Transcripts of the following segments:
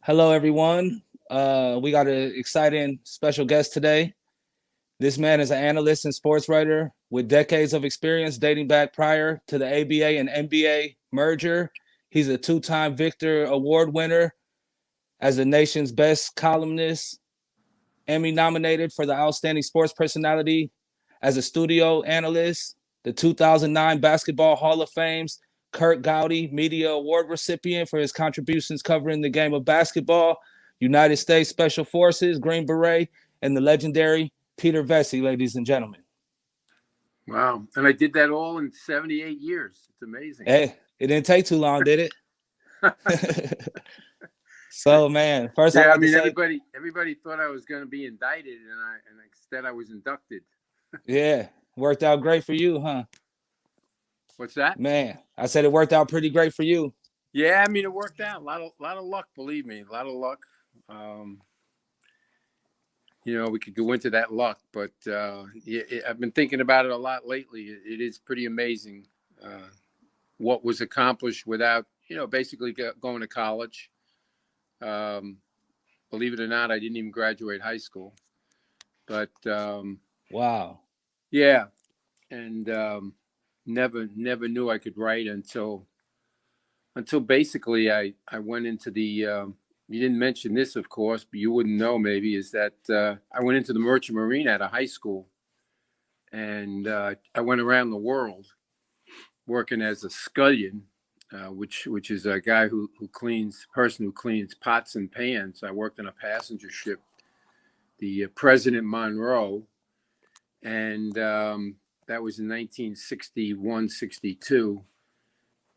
Hello, everyone. We got an exciting special guest today. This man is an analyst and sports writer with decades of experience dating back prior to the ABA and NBA merger. He's a two-time Victor Award winner as the nation's best columnist, Emmy nominated for the Outstanding Sports Personality as a studio analyst, the 2009 Basketball Hall of Fame's Kurt Gowdy Media Award recipient for his contributions covering the game of basketball, United States Special Forces, Green Beret, and the legendary Peter Vecsey, ladies and gentlemen. Wow. And I did that all in 78 years. It's amazing. Hey, it didn't take too long, did it? So, man, first I'd like to say, everybody thought I was going to be indicted, and instead I was inducted. Yeah, worked out great for you, huh? What's that? Man, I said it worked out pretty great for you. Yeah, it worked out. A lot of luck, believe me, a lot of luck. We could go into that luck, but I've been thinking about it a lot lately. It is pretty amazing what was accomplished without, basically going to college. Believe it or not, I didn't even graduate high school, but wow. Yeah, and never knew I could write until basically I went into the. You didn't mention this, of course, but you wouldn't know maybe, is that I went into the Merchant Marine out of high school, and I went around the world working as a scullion, which is a guy who cleans pots and pans. I worked on a passenger ship, the President Monroe, and that was in 1961, 62.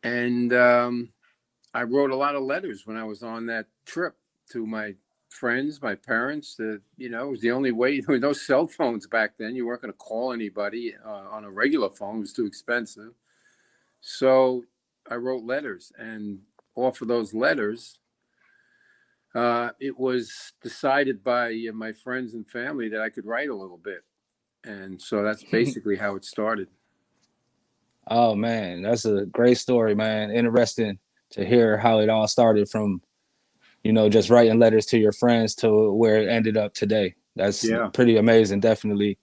And I wrote a lot of letters when I was on that trip to my friends, my parents. It was the only way. There were no cell phones back then. You weren't going to call anybody on a regular phone. It was too expensive. So I wrote letters, and off of those letters, it was decided by my friends and family that I could write a little bit. And so that's basically how it started. Oh, man, that's a great story, man. Interesting to hear how it all started from, just writing letters to your friends to where it ended up today. That's pretty amazing, definitely.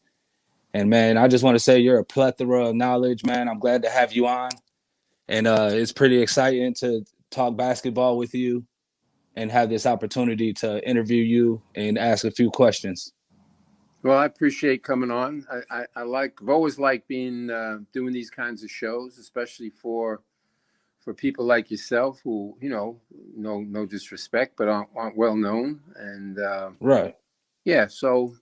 And, man, I just want to say you're a plethora of knowledge, man. I'm glad to have you on. And it's pretty exciting to talk basketball with you and have this opportunity to interview you and ask a few questions. Well, I appreciate coming on. I've always liked being doing these kinds of shows, especially for people like yourself who, no disrespect, but aren't well known. And right. Yeah, so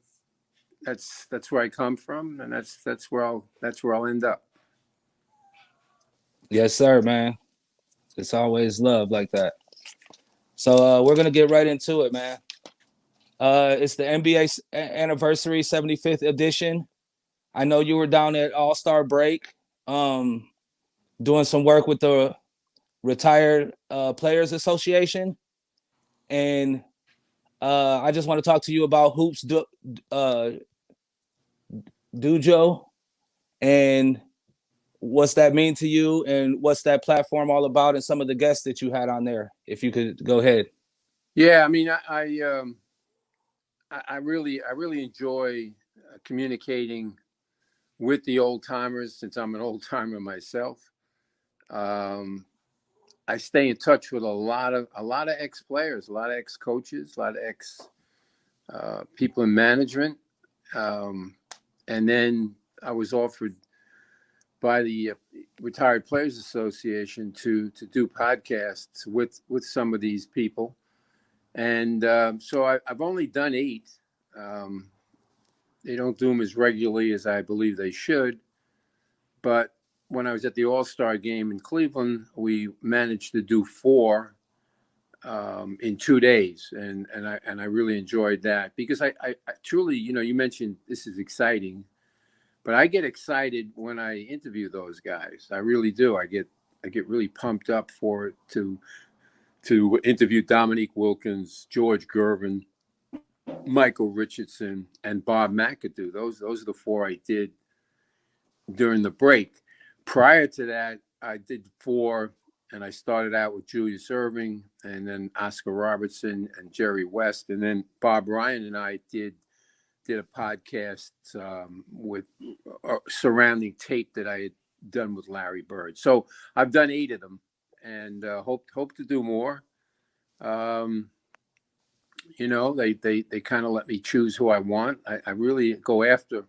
that's where I come from, and that's where I'll end up. Yes, sir, man. It's always love like that. So we're gonna get right into it, man. It's the NBA anniversary 75th edition. I know you were down at All-Star break, doing some work with the Retired Players Association, and I just want to talk to you about Hoops Dujo and what's that mean to you, and what's that platform all about, and some of the guests that you had on there. If you could go ahead. Yeah, I really enjoy communicating with the old timers, since I'm an old timer myself. I stay in touch with a lot of ex players, a lot of ex coaches, a lot of ex people in management, and then I was offered by the Retired Players Association to do podcasts with some of these people. And so I've only done 8. They don't do them as regularly as I believe they should. But when I was at the All-Star game in Cleveland, we managed to do 4 in 2 days. And I really enjoyed that, because I truly, you mentioned this is exciting, but I get excited when I interview those guys. I really do. I get really pumped up for it to interview Dominique Wilkins, George Gervin, Michael Richardson, and Bob McAdoo. Those are the 4 I did during the break. Prior to that, I did 4 and I started out with Julius Erving, and then Oscar Robertson and Jerry West, and then Bob Ryan and I did a podcast with surrounding tape that I had done with Larry Bird. So I've done 8 of them, and hope to do more. You know, they kind of let me choose who I want. I really go after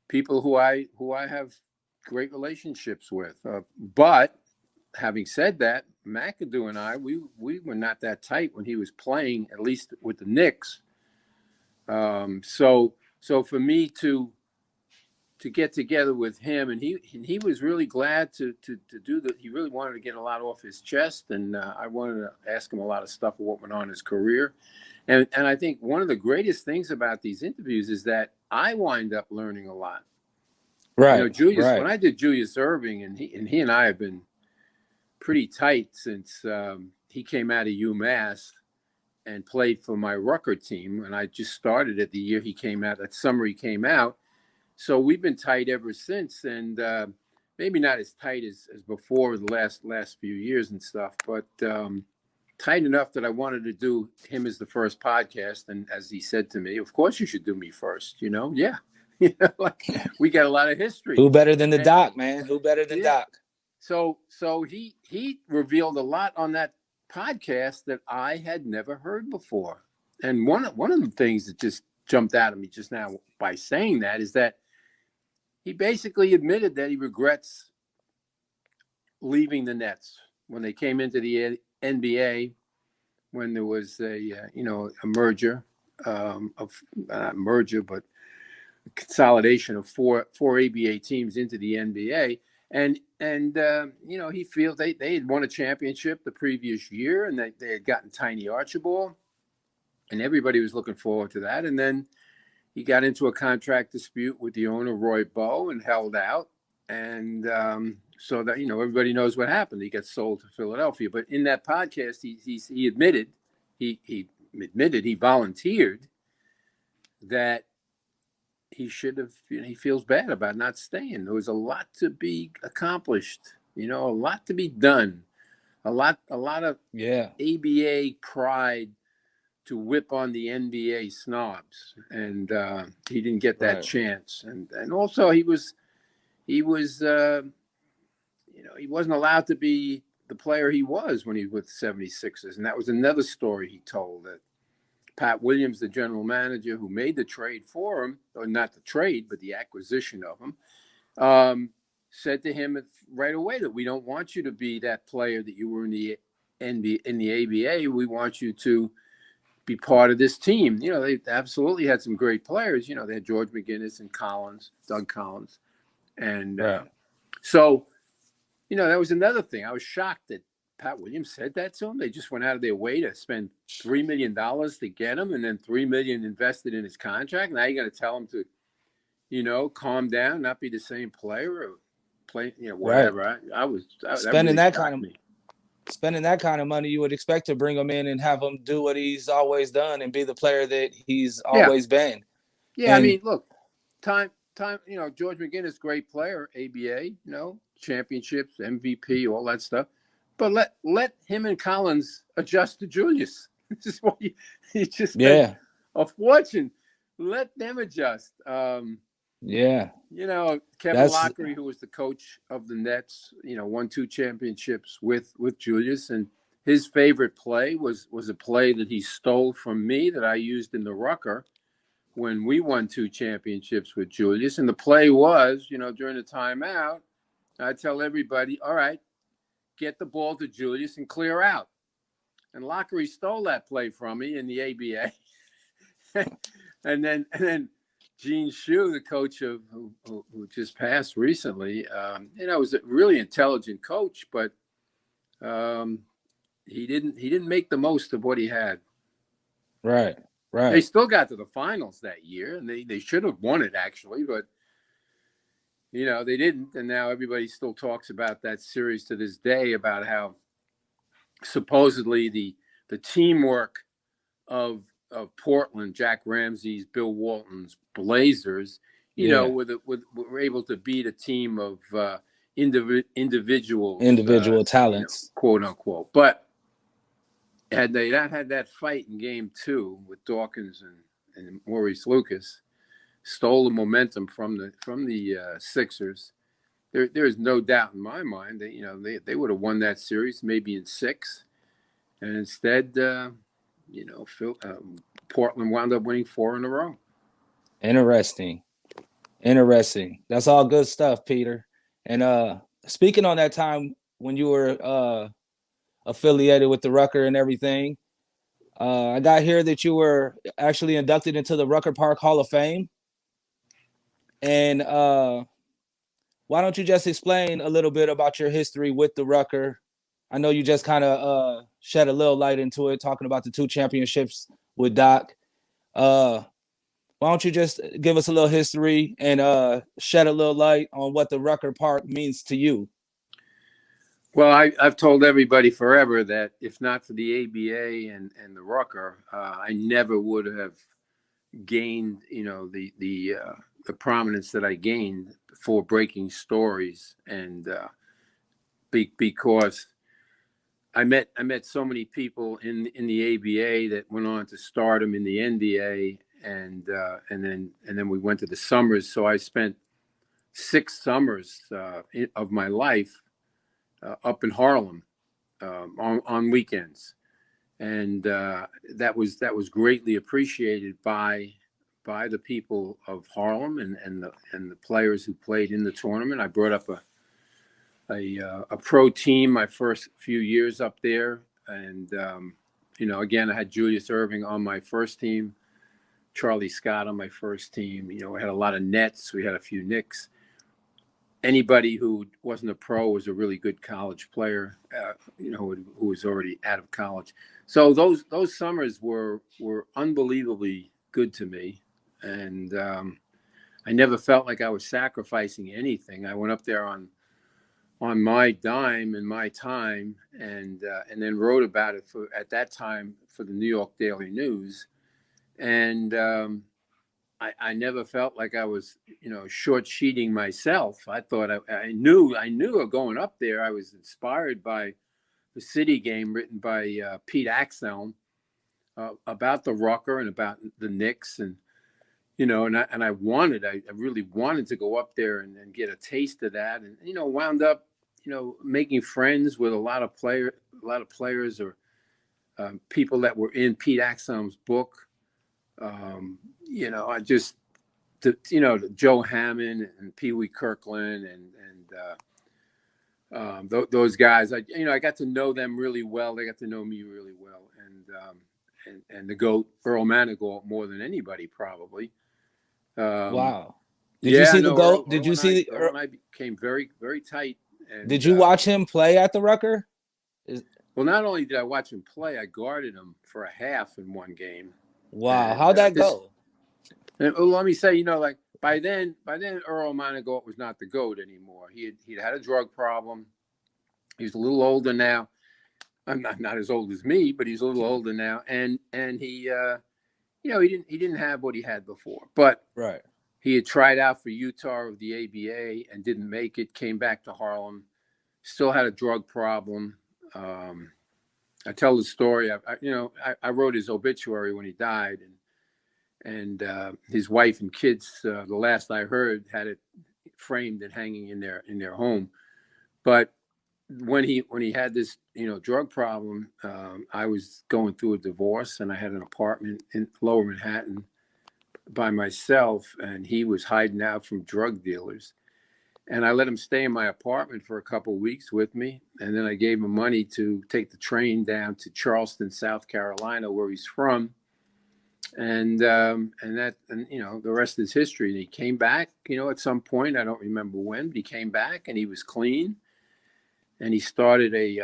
people who I have great relationships with. But having said that, McAdoo and I, we were not that tight when he was playing, at least with the Knicks. So for me to get together with him, and he was really glad to do that. He really wanted to get a lot off his chest, and I wanted to ask him a lot of stuff of what went on in his career. And I think one of the greatest things about these interviews is that I wind up learning a lot. Right. You know, Julius, right. when I did Julius Erving, and he and I have been pretty tight since he came out of UMass and played for my Rucker team. And I just started it the year he came out, that summer he came out. So we've been tight ever since. And maybe not as tight as before the last few years and stuff, but tight enough that I wanted to do him as the first podcast. And as he said to me, of course you should do me first, you know? Yeah. You know, like, we got a lot of history. Who better than the Doc, man? Who better than Doc? So he revealed a lot on that podcast that I had never heard before. And one of the things that just jumped out at me just now by saying that is that he basically admitted that he regrets leaving the Nets when they came into the NBA, when there was a merger not merger, but consolidation of four ABA teams into the NBA. And he feels they had won a championship the previous year, and they had gotten Tiny Archibald, and everybody was looking forward to that. And then he got into a contract dispute with the owner, Roy Bowe, and held out. And so that, everybody knows what happened. He got sold to Philadelphia. But in that podcast, he admitted, he volunteered that he should have, he feels bad about not staying. There was a lot to be accomplished, a lot to be done, a lot of ABA pride to whip on the NBA snobs. And he didn't get that chance. And also he wasn't allowed to be the player he was when he was with the 76ers. And that was another story he told, that Pat Williams, the general manager who made the trade for him, or not the trade, but the acquisition of him, said to him right away that we don't want you to be that player that you were in the ABA. We want you to be part of this team. They absolutely had some great players. They had George McGinnis and Doug Collins. And so, that was another thing. I was shocked that Pat Williams said that to him. They just went out of their way to spend $3 million to get him, and then $3 million invested in his contract. Now you're going to tell him to, calm down, not be the same player, or play, whatever. Right. I was spending that, really spending that kind of money. You would expect to bring him in and have him do what he's always done and be the player that he's always been. Yeah, and, I mean, look, time. George McGinnis, great player, ABA, championships, MVP, all that stuff. But let him and Collins adjust to Julius. This is what he just spent a fortune. Let them adjust. Kevin Lockery, who was the coach of the Nets, won 2 championships with Julius, and his favorite play was a play that he stole from me that I used in the Rucker when we won 2 championships with Julius. And the play was, during the timeout, I tell everybody, all right, get the ball to Julius and clear out. And Lockery stole that play from me in the ABA. and then Gene Shue, the coach of who just passed recently, was a really intelligent coach, but he didn't make the most of what he had. Right. They still got to the finals that year, and they should have won it actually, but they didn't. And now everybody still talks about that series to this day, about how supposedly the teamwork of Portland, Jack Ramsey's, Bill Walton's Blazers, were able to beat a team of individuals, Individual talents. quote unquote. But had they not had that fight in game 2 with Dawkins and Maurice Lucas, stole the momentum from the Sixers. There is no doubt in my mind that they would have won that series maybe in 6, and instead, Portland wound up winning 4 in a row. Interesting. That's all good stuff, Peter. And speaking on that time when you were affiliated with the Rucker and everything, I got here that you were actually inducted into the Rucker Park Hall of Fame. And why don't you just explain a little bit about your history with the Rucker? I know you just kind of shed a little light into it, talking about the 2 championships with Doc. Why don't you just give us a little history and shed a little light on what the Rucker Park means to you? Well, I've told everybody forever that if not for the ABA and the Rucker, I never would have gained, the prominence that I gained for breaking stories, and because I met so many people in the ABA that went on to stardom in the NBA, and then we went to the summers. So I spent 6 summers of my life up in Harlem on weekends, and that was greatly appreciated by the people of Harlem and the players who played in the tournament. I brought up a pro team my first few years up there, and again, I had Julius Erving on my first team, Charlie Scott on my first team. We had a lot of Nets, we had a few Knicks. Anybody who wasn't a pro was a really good college player, who was already out of college. So those summers were unbelievably good to me, and I never felt like I was sacrificing anything. I went up there on my dime and my time, and then wrote about it at that time for the New York Daily News, and I never felt like I was, short sheeting myself. I thought I knew going up there. I was inspired by the City Game written by Pete Axelm about the Rucker and about the Knicks, and I really wanted to go up there and get a taste of that, and wound up making friends with a lot of players or people that were in Pete Axelm's book. I just, Joe Hammond and Pee Wee Kirkland and those guys. I got to know them really well. They got to know me really well, and the GOAT Earl Manigault more than anybody probably. Wow! Did you see the GOAT? Did you see Earl and I became very, very tight. And, did you watch him play at the Rucker? Well, not only did I watch him play, I guarded him for a half in one game. Wow, how'd that go? Let me say, by then Earl Manigault was not the GOAT anymore. He'd had a drug problem. He's a little older now. I'm not as old as me, but he's a little older now. And he he didn't have what he had before. But right. He had tried out for Utah of the ABA and didn't make it. Came back to Harlem. Still had a drug problem. I tell the story. I wrote his obituary when he died, and his wife and kids. The last I heard had it framed and hanging in their home. But when he had this drug problem, I was going through a divorce, and I had an apartment in Lower Manhattan by myself, and he was hiding out from drug dealers. And I let him stay in my apartment for a couple of weeks with me. And then I gave him money to take the train down to Charleston, South Carolina, where he's from. And the rest is history. And he came back, at some point, I don't remember when, but he came back and he was clean. And he started the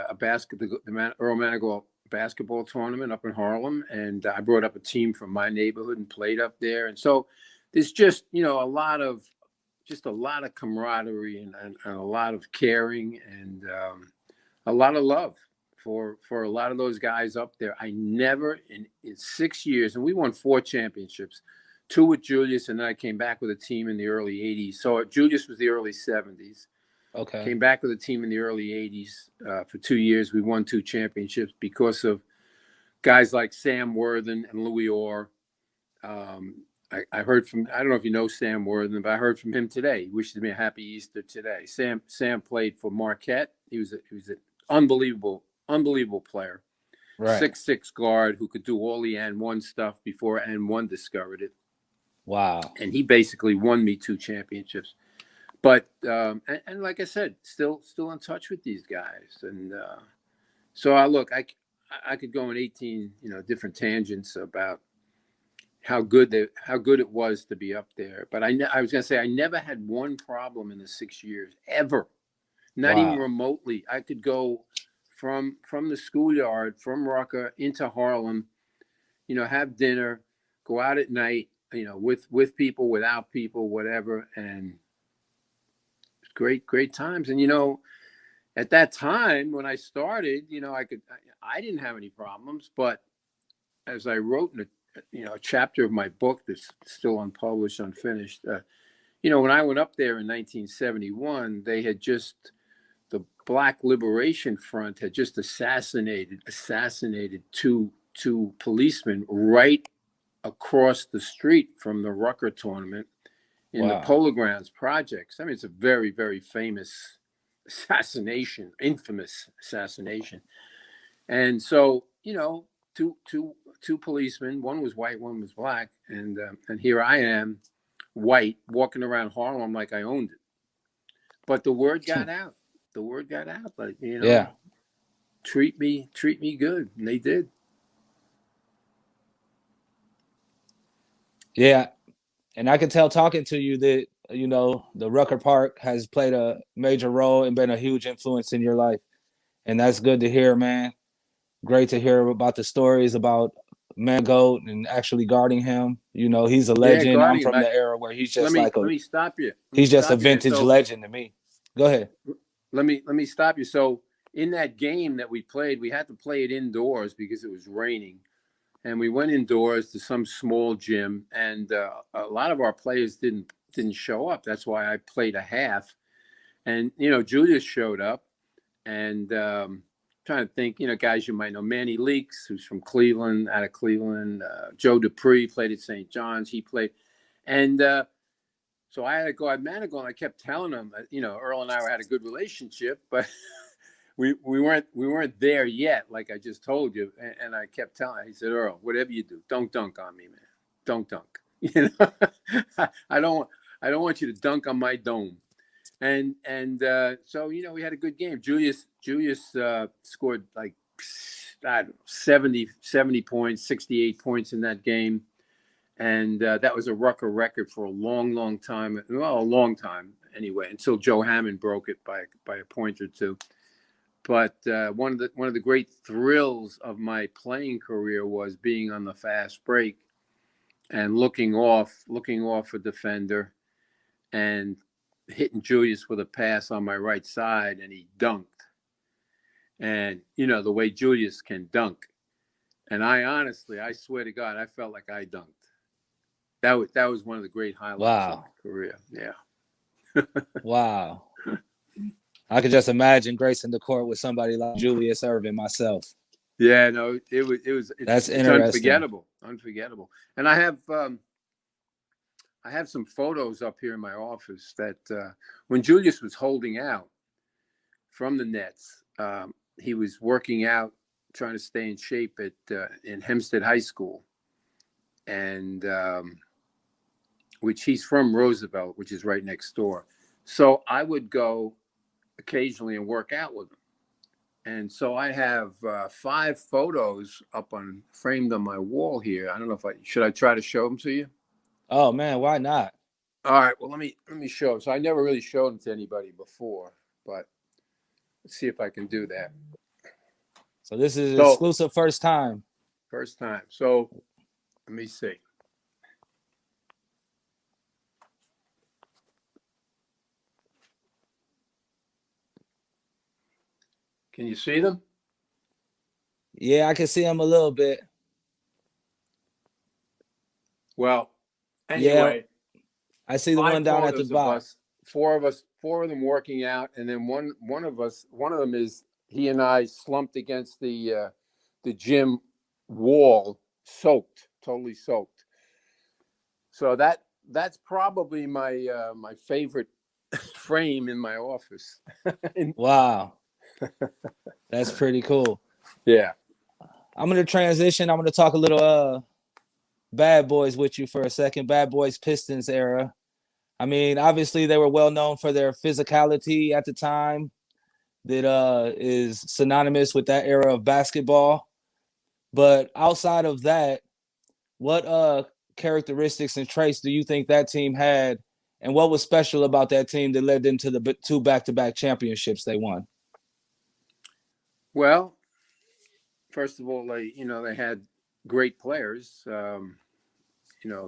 Earl Manigault basketball tournament up in Harlem. And I brought up a team from my neighborhood and played up there. And so there's just, a lot of camaraderie and a lot of caring and a lot of love for a lot of those guys up there. I never in 6 years, and we won 4 championships, 2 with Julius, and then I came back with a team in the early 80s. So Julius was the early 70s. Okay. Came back with the team in the early 80s. For 2 years, we won 2 championships because of guys like Sam Worthen and Louis Orr. I heard from, I don't know if you know Sam Worthen, but I heard from him today. He wishes me a happy Easter today. Sam played for Marquette. He was an unbelievable player. Right. 6'6" guard who could do all the and one stuff before and one discovered it. Wow. And he basically won me 2 championships. But and like I said, still in touch with these guys. And so I could go in 18 different tangents about how good it was to be up there. But I was gonna say I never had one problem in the 6 years ever, not even Wow. remotely. I could go from the schoolyard from Rucker into Harlem, have dinner, go out at night, with people, without people, whatever, and great times. And at that time when I started, I didn't have any problems. But as I wrote in a chapter of my book that's still unpublished, unfinished, when I went up there in 1971, they had the Black Liberation Front had just assassinated two policemen right across the street from the Rucker tournament in the Wow. Polo Grounds projects. I mean, it's a very, very famous assassination, infamous assassination. And so, two policemen, one was white, one was black. And here I am, white, walking around Harlem like I owned it. But the word got out. Like, Yeah. treat me good. And they did. Yeah. And I can tell talking to you that, the Rucker Park has played a major role and been a huge influence in your life. And that's good to hear, man. Great to hear about the stories about Manigault and actually guarding him. He's a Yeah, legend. I'm guarding him. from the era where he's Let just me like let me stop you. he's just a Man. vintage So legend to me. Go ahead. let me stop you. So in that game that we played, we had to play it indoors because it was raining. And we went indoors to some small gym, and a lot of our players didn't show up. That's why I played a half. And Julius showed up, and trying to think, guys you might know, Manny Leaks, who's from Cleveland, out of Cleveland. Joe Dupree played at St. John's. He played, and so I had to go at Manigault, and I kept telling him, Earl and I had a good relationship, but we weren't there yet, like I just told you. And I kept telling him, he said, Earl, whatever you do, don't dunk on me, man. Don't dunk. I don't want you to dunk on my dome. And so we had a good game. Julius scored like, I don't know, 70 points, 68 points in that game. And that was a Rucker record for a long time. Well, a long time anyway, until Joe Hammond broke it by a point or two. But one of the great thrills of my playing career was being on the fast break and looking off a defender and hitting Julius with a pass on my right side, and he dunked. And the way Julius can dunk, and I swear to God, I felt like I dunked. That was one of the great highlights of Wow. my career. Yeah. Wow. I could just imagine gracing the court with somebody like Julius Erving myself. Yeah, no, it's interesting. unforgettable. And I have some photos up here in my office that when Julius was holding out from the Nets, he was working out, trying to stay in shape in Hempstead High School, and which he's from Roosevelt, which is right next door. So I would go occasionally and work out with him. And so I have 5 photos framed on my wall here. I don't know should I try to show them to you? Oh man, why not? All right. Well, let me show them. So I never really showed them to anybody before, but let's see if I can do that. So this is exclusive first time. First time. So let me see. Can you see them? Yeah, I can see them a little bit. Well, anyway, yeah, I see the one down at the bottom. 4 four of them working out, and then one of them is he and I slumped against the gym wall, soaked, totally soaked. So that's probably my favorite frame in my office. Wow. That's pretty cool. Yeah. I'm going to transition. I'm going to talk a little Bad Boys with you for a second. Bad Boys Pistons era. I mean, obviously they were well known for their physicality at the time that is synonymous with that era of basketball. But outside of that, what characteristics and traits do you think that team had, and what was special about that team that led them to the two back-to-back championships they won? Well, first of all, they had great players.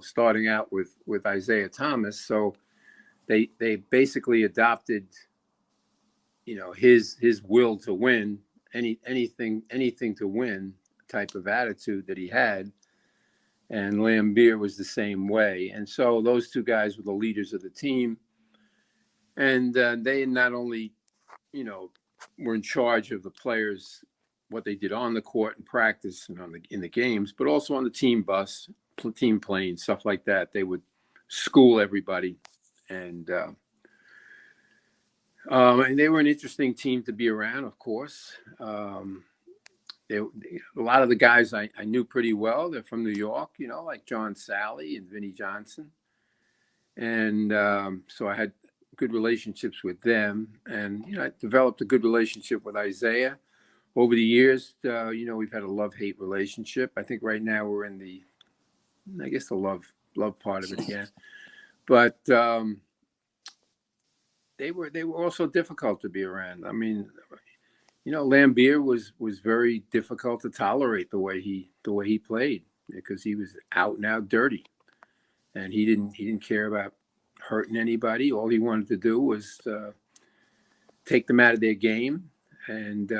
Starting out with Isaiah Thomas, so they basically adopted, his will to win, anything to win type of attitude that he had. And Lambeer was the same way. And so those two guys were the leaders of the team. And they not only, were in charge of the players, what they did on the court and practice and in the games, but also on the team bus, team plane, stuff like that. They would school everybody. And they were an interesting team to be around, of course. A lot of the guys I knew pretty well. They're from New York, like John Sally and Vinnie Johnson. And so I had good relationships with them. And, I developed a good relationship with Isaiah. Over the years, we've had a love-hate relationship. I think right now we're in the love part of it again. But they were also difficult to be around. I mean, Lambeer was very difficult to tolerate the way he played, because he was out and out dirty, and he didn't care about hurting anybody. All he wanted to do was take them out of their game and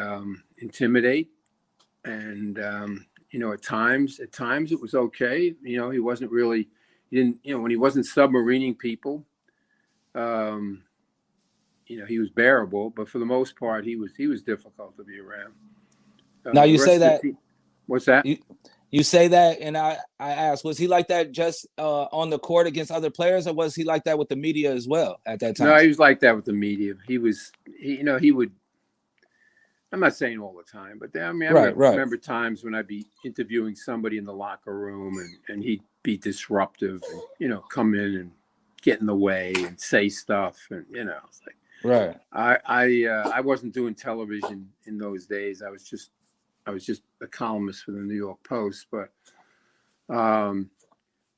intimidate. And at times it was okay. He wasn't really, when he wasn't submarining people. He was bearable, but for the most part, he was difficult to be around. Now you say that. What's that? You say that, and I asked, was he like that just on the court against other players, or was he like that with the media as well at that time? No, he was like that with the media. He would. I'm not saying all the time, but I remember times when I'd be interviewing somebody in the locker room, and he'd be disruptive, and come in and get in the way and say stuff, and it's like. Right. I wasn't doing television in those days. I was just a columnist for the New York Post. But I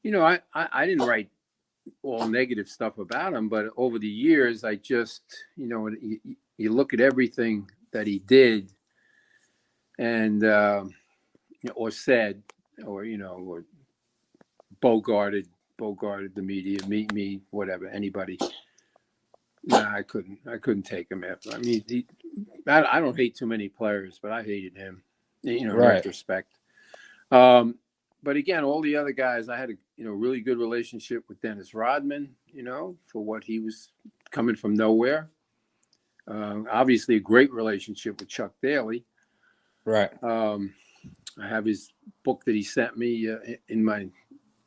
didn't write all negative stuff about him. But over the years, I just you look at everything that he did, and or said, or or bogarted the media, me, whatever, anybody. No, I couldn't take him after. I mean, I don't hate too many players, but I hated him, in retrospect. But again, all the other guys, I had a really good relationship with Dennis Rodman, for what he was coming from nowhere. Obviously, a great relationship with Chuck Daly. Right. I have his book that he sent me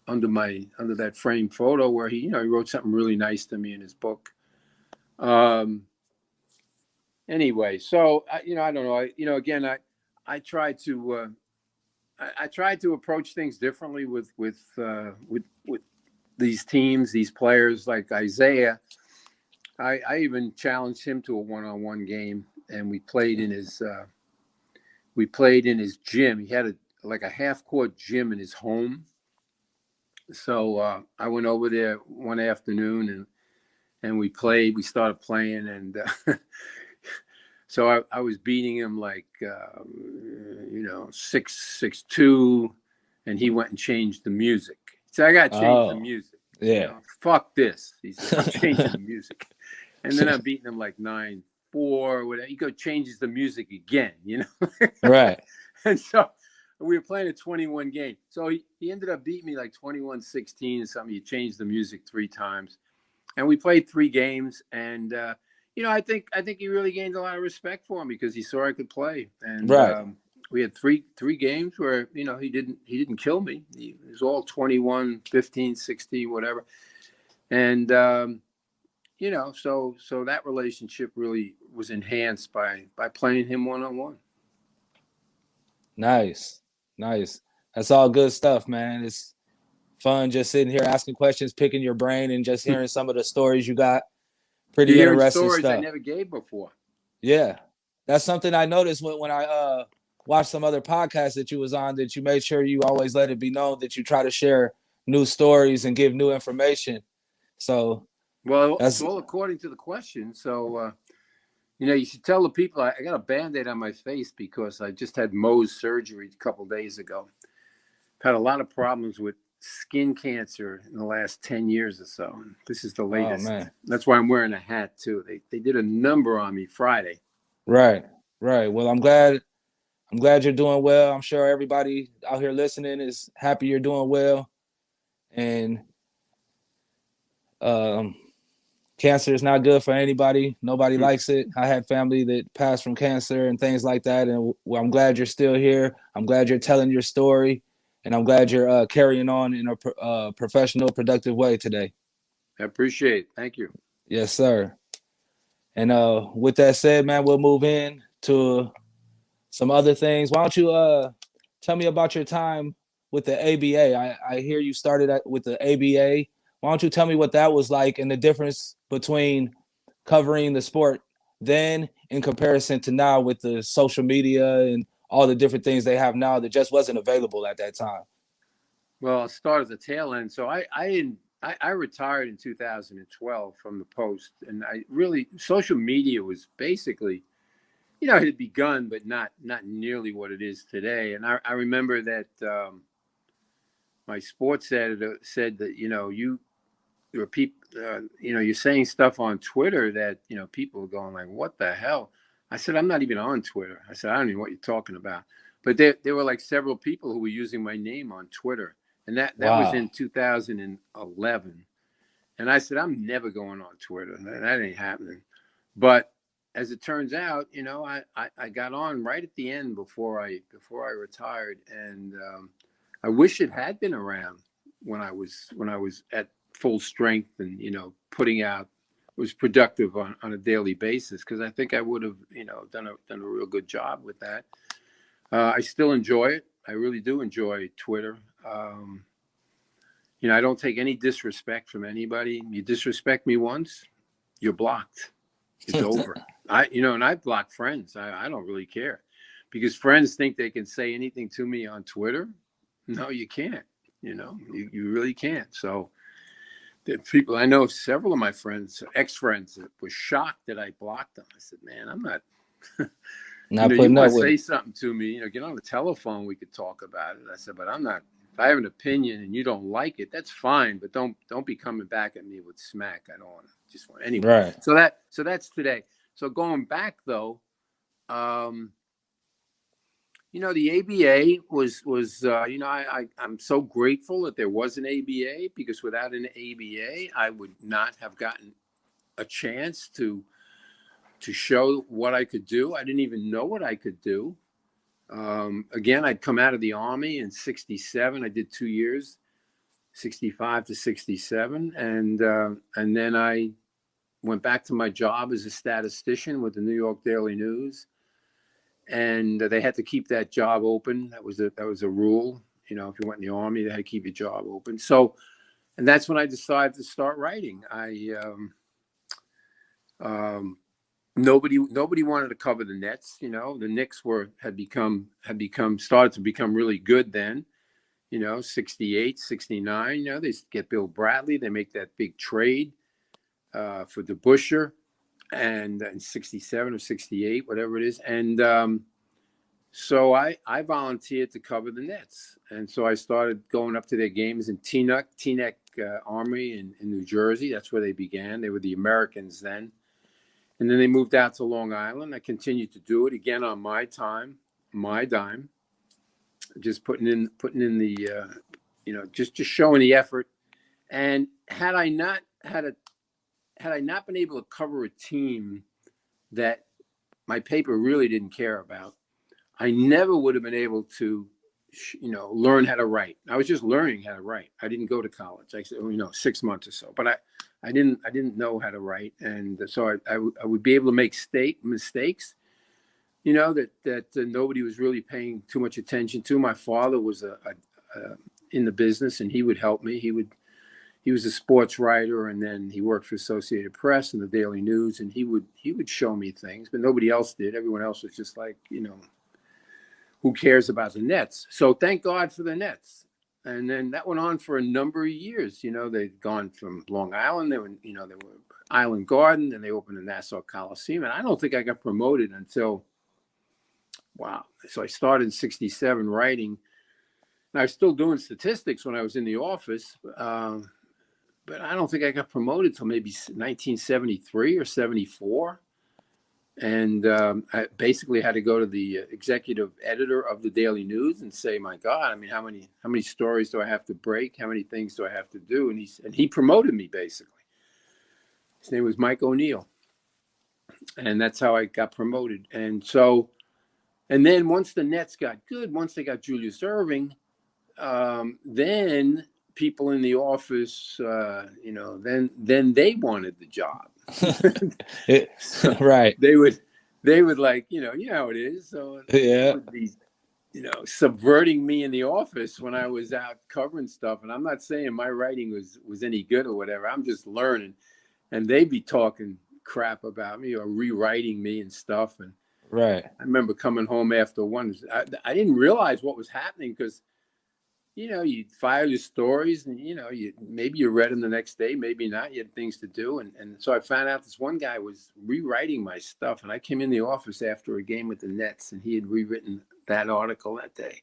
under that framed photo, where he wrote something really nice to me in his book. Anyway, so I don't know. Again, I try to approach things differently with these teams, these players like Isaiah. I even challenged him to a one-on-one game, and we played in his gym. He had a half-court gym in his home. So I went over there one afternoon, and we played. We started playing, and so I was beating him 6'2", and he went and changed the music. So I got to change the music. Yeah. Fuck this. He said, I'm changing the music. And then I'm beating him 9-4, whatever. He changes the music again, Right. And so we were playing a 21 game. So he ended up beating me 21-16 or something. He changed the music 3 times. and we played 3 games. And I think he really gained a lot of respect for him because he saw I could play. And Right. we had three games where he didn't kill me. He was all 21, 15, 16, whatever. And so that relationship really was enhanced by playing him one-on-one. Nice. That's all good stuff, man. It's fun just sitting here asking questions, picking your brain, and just hearing some of the stories you got. Pretty Hearing interesting stories stuff. I never gave before. Yeah, that's something I noticed when I watched some other podcasts that you was on, that you made sure you always let it be known that you try to share new stories and give new information. So, well, that's it's all according to the question. So, you should tell the people I got a Band-Aid on my face because I just had Mohs surgery a couple of days ago. I've had a lot of problems with skin cancer in the last 10 years or so. And this is the latest. man. That's why I'm wearing a hat too. They did a number on me Friday. Right. Well, I'm glad you're doing well. I'm sure everybody out here listening is happy you're doing well. And cancer is not good for anybody. Nobody likes it. I had family that passed from cancer and things like that. And I'm glad you're still here. I'm glad you're telling your story. And I'm glad you're carrying on in a professional, productive way today. I appreciate it. Thank you. Yes, sir. And with that said, man, we'll move in to some other things. Why don't you tell me about your time with the ABA? I hear you started with the ABA. Why don't you tell me what that was like and the difference between covering the sport then in comparison to now with the social media and all the different things they have now that just wasn't available at that time? Well, I'll start at the tail end. So I retired in 2012 from the Post, and social media was basically, it had begun, but not nearly what it is today. And I remember that my sports editor said that there were people, you're saying stuff on Twitter that people are going like, what the hell? I said, I'm not even on Twitter. I said, I don't even know what you're talking about. But there were like several people who were using my name on Twitter. And that was in 2011. And I said, I'm never going on Twitter. That ain't happening. But as it turns out, I got on right at the end before I retired. And I wish it had been around when I was at full strength and, putting out, was productive on a daily basis, because I think I would have, done a real good job with that. I still enjoy it. I really do enjoy Twitter. I don't take any disrespect from anybody. You disrespect me once, you're blocked. It's over. And I block friends. I don't really care, because friends think they can say anything to me on Twitter. No, you can't. You really can't. So the people, I know several of my friends, ex-friends, were shocked that I blocked them. I said, man, I'm not. You want to say something to me, get on the telephone, we could talk about it. I said, but I'm not. If I have an opinion and you don't like it, that's fine, but don't be coming back at me with smack. I don't want to. Just want anyway. Right. So that's today. So going back though, the ABA was I'm so grateful that there was an ABA, because without an ABA, I would not have gotten a chance to show what I could do. I didn't even know what I could do. Again, I'd come out of the Army in 67. I did 2 years, 65 to 67. And then I went back to my job as a statistician with the New York Daily News. And they had to keep that job open. That was a rule. If you went in the Army, they had to keep your job open. So, and that's when I decided to start writing. Nobody wanted to cover the Nets. The Knicks started to become really good then. 68, 69. They get Bill Bradley. They make that big trade for DeBusschere, and in 67 or 68, whatever it is. And so I volunteered to cover the Nets. And so I started going up to their games in Teaneck Armory in New Jersey. That's where they began. They were the Americans then. And then they moved out to Long Island. I continued to do it again on my time, my dime, just putting in the, just showing the effort. And had I not had had I not been able to cover a team that my paper really didn't care about, I never would have been able to, learn how to write. I was just learning how to write. I didn't go to college. I said, 6 months or so, but I didn't know how to write, and so I would be able to make mistakes, that nobody was really paying too much attention to. My father was in the business, and he would help me. He was a sports writer, and then he worked for Associated Press and the Daily News, and he would show me things, but nobody else did. Everyone else was just like, who cares about the Nets? So thank God for the Nets. And then that went on for a number of years. They'd gone from Long Island. They were Island Garden, and they opened the Nassau Coliseum. And I don't think I got promoted until, wow. So I started in 1967 writing. And I was still doing statistics when I was in the office. But I don't think I got promoted till maybe 1973 or 74. And I basically had to go to the executive editor of the Daily News and say, my God, I mean, how many stories do I have to break? How many things do I have to do? And he promoted me, basically. His name was Mike O'Neill. And that's how I got promoted. And then once the Nets got good, once they got Julius Erving, then people in the office, then they wanted the job. Right. They would like, how it is. So yeah, would be, subverting me in the office when I was out covering stuff. And I'm not saying my writing was any good or whatever. I'm just learning, and they'd be talking crap about me or rewriting me and stuff. And right. I remember coming home after one. I didn't realize what was happening because, you file your stories and, maybe you read them the next day, maybe not. You had things to do. And so I found out this one guy was rewriting my stuff. And I came in the office after a game with the Nets, and he had rewritten that article that day.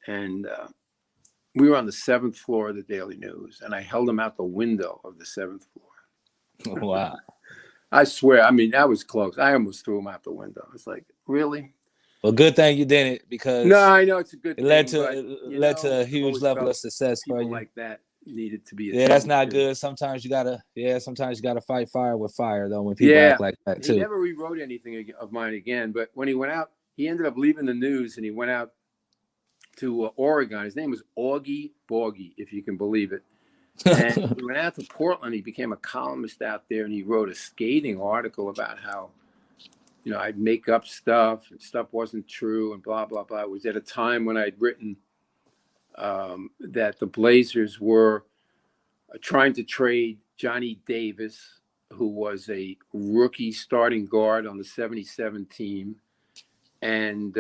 And we were on the 7th floor of the Daily News, and I held him out the window of the 7th floor. Wow. I swear, I mean, that was close. I almost threw him out the window. I was like, really? Well, good thing you didn't, because no, I know it's a good it thing. led to a huge level of success for you. Like that needed to be. Yeah, that's not good. Sometimes you gotta fight fire with fire, though. When people act like that too. He never rewrote anything of mine again. But when he went out, he ended up leaving the news, and he went out to Oregon. His name was Augie Borgie, if you can believe it. And he went out to Portland. He became a columnist out there, and he wrote a scathing article about how, I'd make up stuff and stuff wasn't true and blah, blah, blah. It was at a time when I'd written that the Blazers were trying to trade Johnny Davis, who was a rookie starting guard on the 77 team, and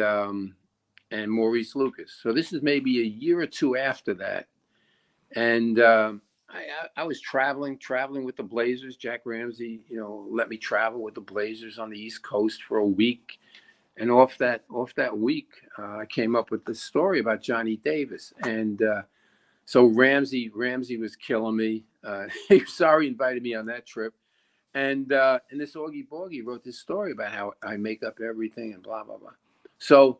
Maurice Lucas. So this is maybe a year or two after that. And I was traveling with the Blazers. Jack Ramsey, let me travel with the Blazers on the East Coast for a week. And off that week, I came up with this story about Johnny Davis. And so Ramsey was killing me. Sorry, invited me on that trip. And this Augie Borgie wrote this story about how I make up everything and blah, blah, blah. So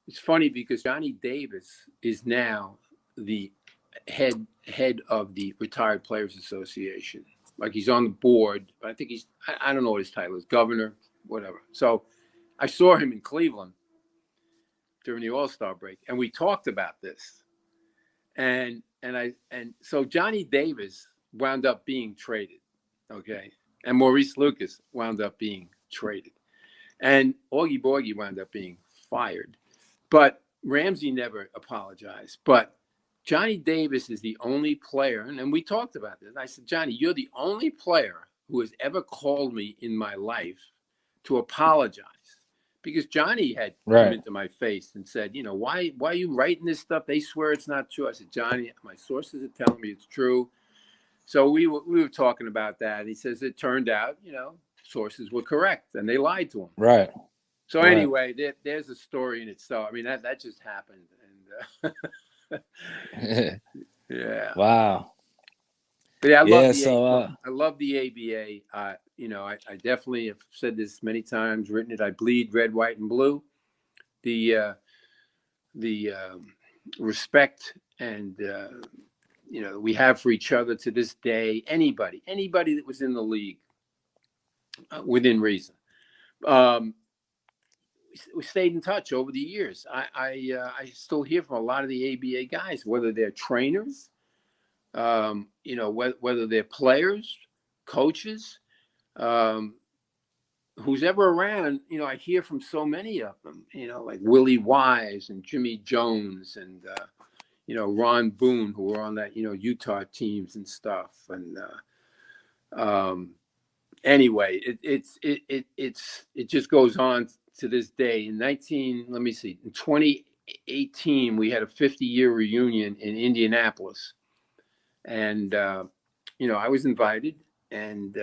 it's funny because Johnny Davis is now the head of the Retired Players Association. Like, he's on the board, but I think I don't know what his title is, governor, whatever. So I saw him in Cleveland during the All-Star break, and we talked about this. And so Johnny Davis wound up being traded, okay? And Maurice Lucas wound up being traded. And Augie Borgie wound up being fired. But Ramsey never apologized. But Johnny Davis is the only player, and we talked about this. I said, Johnny, you're the only player who has ever called me in my life to apologize. Because Johnny had come into my face and said, why are you writing this stuff? They swear it's not true. I said, Johnny, my sources are telling me it's true. So we were talking about that. And he says it turned out, sources were correct, and they lied to him. Right. So anyway, there's a story in itself. I mean, that just happened. And yeah. Wow. But yeah, I love the ABA. I definitely have said this many times, written it. I bleed red, white, and blue. The respect and we have for each other to this day. Anybody that was in the league, within reason. We stayed in touch over the years. I still hear from a lot of the ABA guys, whether they're trainers, whether they're players, coaches, who's ever around. I hear from so many of them. Like Willie Wise and Jimmy Jones and Ron Boone, who were on that Utah teams and stuff. And anyway, it just goes on to this day. In 2018, we had a 50-year reunion in Indianapolis, and I was invited, and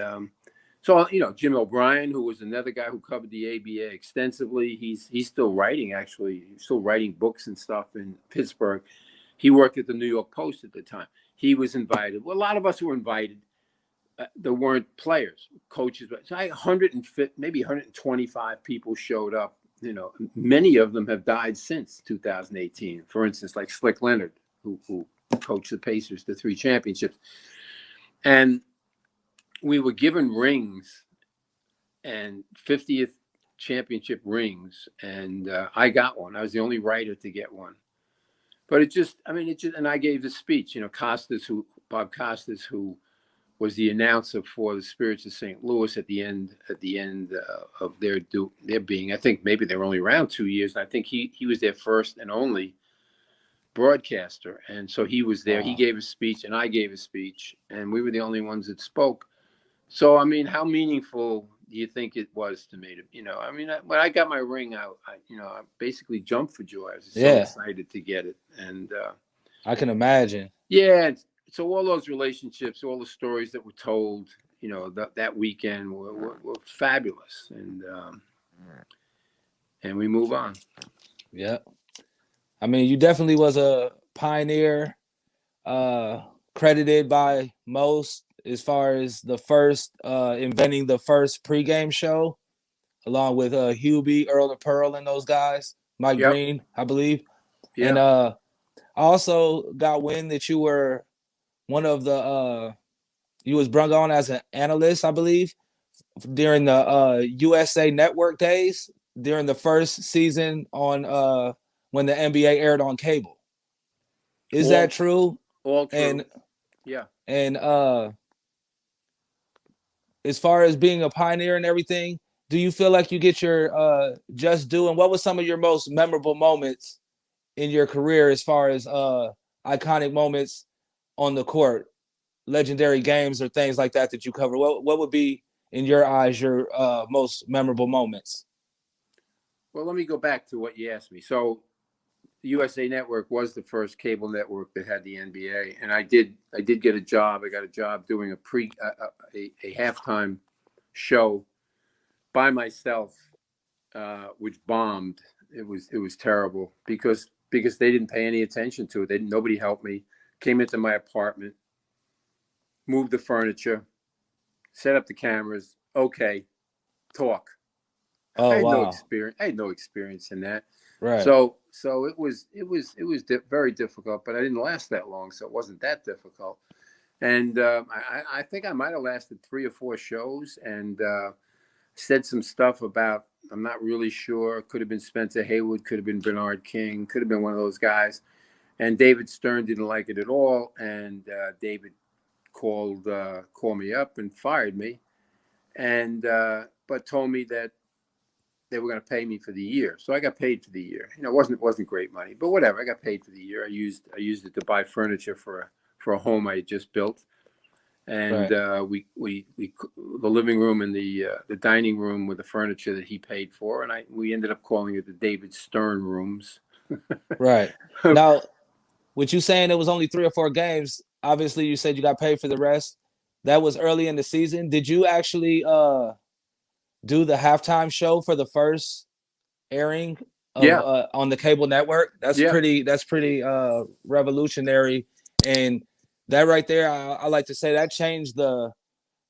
so Jim O'Brien, who was another guy who covered the ABA extensively, he's still writing. Actually, he's still writing books and stuff in Pittsburgh. He worked at the New York Post at the time. He was invited. Well, a lot of us were invited. There weren't players, coaches. So 150, maybe 125 people showed up. Many of them have died since 2018. For instance, like Slick Leonard, who coached the Pacers to 3 championships. And we were given rings and 50th championship rings. And I got one. I was the only writer to get one. But and I gave the speech. Bob Costas, who was the announcer for the Spirits of St. Louis at the end of their being. I think maybe they were only around 2 years. And I think he was their first and only broadcaster. And so he was there. Wow. He gave a speech and I gave a speech, and we were the only ones that spoke. So, how meaningful do you think it was to me when I got my ring out, I basically jumped for joy. I was so excited to get it. And I can imagine. Yeah. So all those relationships, all the stories that were told, that weekend were fabulous. And we move on. Yeah. You definitely was a pioneer, credited by most as far as the first, inventing the first pregame show, along with Hubie, Earl and Pearl and those guys, Mike Green, I believe. Yeah. And I also got wind that you were one of the you was brought on as an analyst, I believe, during the USA Network days during the first season on when the NBA aired on cable. Is that true? All true. And yeah. And as far as being a pioneer and everything, do you feel like you get your just due? And what was some of your most memorable moments in your career as far as iconic moments on the court, legendary games or things like that that you cover? What would be, in your eyes, your most memorable moments? Well, let me go back to what you asked me. So the USA Network was the first cable network that had the NBA, and I did get a job. I got a job doing a halftime show by myself, which bombed. It was terrible because they didn't pay any attention to it. Nobody helped me. Came into my apartment, moved the furniture, set up the cameras. Okay, talk. Oh, I had wow. no experience. I had no experience in that. Right. So it was very difficult, but I didn't last that long, so it wasn't that difficult. And I think I might have lasted 3 or 4 shows, and said some stuff about, I'm not really sure. Could have been Spencer Haywood, could have been Bernard King, could have been one of those guys. And David Stern didn't like it at all, and David called me up and fired me, and but told me that they were going to pay me for the year. So I got paid for the year. It wasn't great money, but whatever. I got paid for the year. I used it to buy furniture for a home I had just built, and right. We the living room and the dining room with the furniture that he paid for, and we ended up calling it the David Stern rooms. Right. Now, with you saying it was only 3 or 4 games, obviously you said you got paid for the rest. That was early in the season. Did you actually do the halftime show for the first airing of, on the cable network? That's pretty revolutionary. And that right there, I like to say that changed the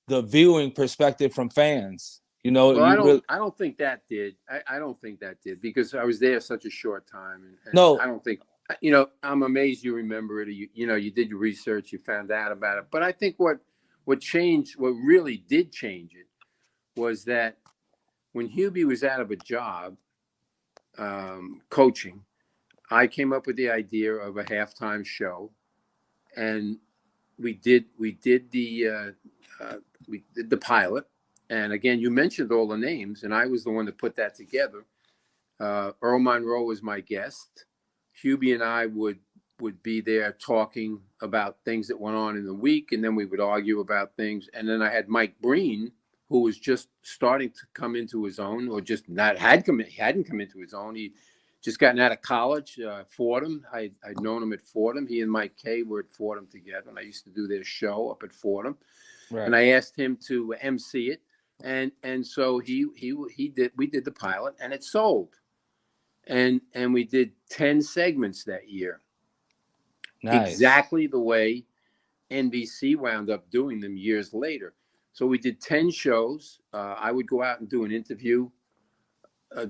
viewing perspective from fans. Well, I don't think that did. I don't think that did, because I was there such a short time. And no, I don't think I'm amazed you remember it. You did your research, you found out about it. But I think what changed, what really did change it, was that when Hubie was out of a job coaching, I came up with the idea of a halftime show, and we did the pilot. And again, you mentioned all the names, and I was the one that put that together. Earl Monroe was my guest. Hubie and I would be there talking about things that went on in the week, and then we would argue about things. And then I had Mike Breen, who was just starting to come into his own, or just hadn't come into his own. He just gotten out of college, Fordham. I'd known him at Fordham. He and Mike Kay were at Fordham together, and I used to do their show up at Fordham. Right. And I asked him to MC it, and so we did the pilot, and it sold. And we did 10 segments that year. Nice. Exactly the way NBC wound up doing them years later. So we did 10 shows. I would go out and do an interview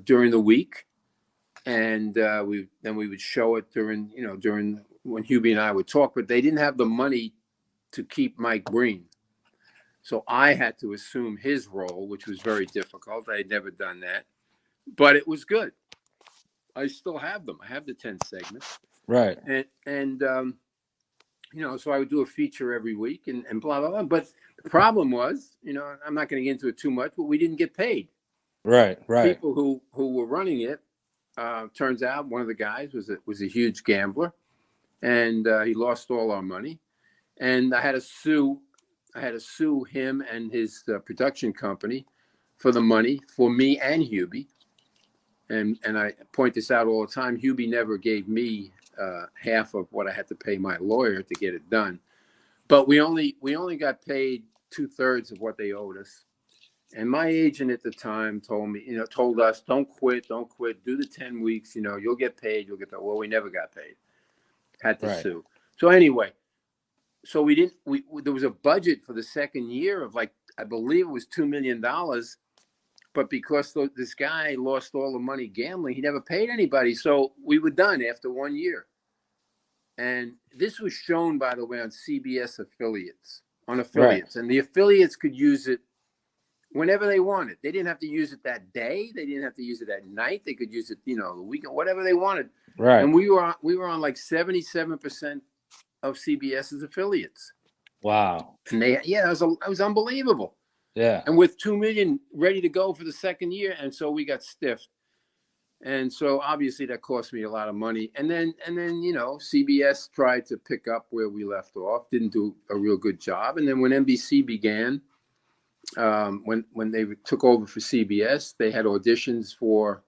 during the week, and we would show it during when Hubie and I would talk. But they didn't have the money to keep Mike Breen, so I had to assume his role, which was very difficult. I had never done that, but it was good. I still have them. I have the 10 segments. Right. And so I would do a feature every week and blah, blah, blah. But the problem was, I'm not going to get into it too much, but we didn't get paid. Right. People who were running it, turns out one of the guys was a huge gambler, and he lost all our money. And I had to sue him and his production company for the money for me and Hubie. And I point this out all the time. Hubie never gave me half of what I had to pay my lawyer to get it done. But we only got paid 2/3 of what they owed us. And my agent at the time told us, don't quit, do the 10 weeks, you'll get paid, Well, we never got paid. Had to sue. So anyway, so there was a budget for the second year of I believe it was $2 million. But because this guy lost all the money gambling, he never paid anybody. So we were done after 1 year. And this was shown, by the way, on CBS affiliates. Right. And the affiliates could use it whenever they wanted. They didn't have to use it that day. They didn't have to use it at night. They could use it, the weekend, whatever they wanted. Right. And we were on like 77% of CBS's affiliates. Wow. And it was unbelievable. Yeah. And with $2 million ready to go for the second year. And so we got stiffed. And so obviously that cost me a lot of money. And then CBS tried to pick up where we left off, didn't do a real good job. And then when NBC began, when they took over for CBS, they had auditions for,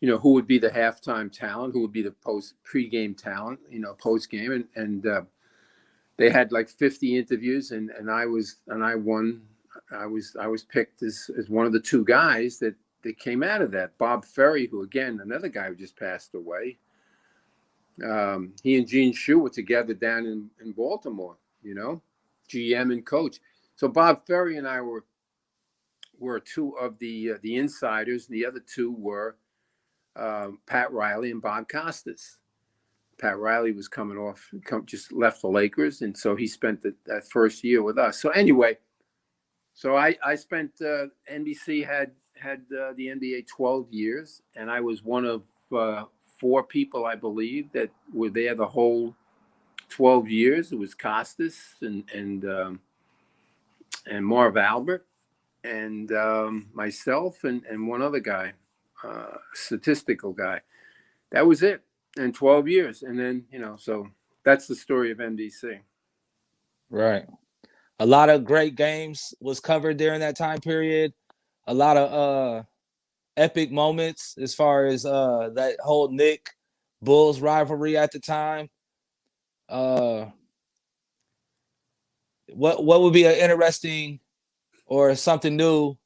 who would be the halftime talent, who would be the pre-game talent, post-game. And they had like 50 interviews and I won. I was picked as one of the two guys that came out of that. Bob Ferry, who again, another guy who just passed away. He and Gene Shue were together down in Baltimore, GM and coach. So Bob Ferry and I were two of the insiders. The other two were Pat Riley and Bob Costas. Pat Riley was just left the Lakers, and so he spent that first year with us. So anyway. So I spent NBC had the NBA 12 years, and I was one of 4 people, I believe, that were there the whole 12 years. It was Costas and Marv Albert and myself and one other guy, statistical guy. That was it. And 12 years. And then, so that's the story of NBC. Right. A lot of great games was covered during that time period. A lot of epic moments as far as that whole Knick Bulls rivalry at the time. What would be an interesting or something new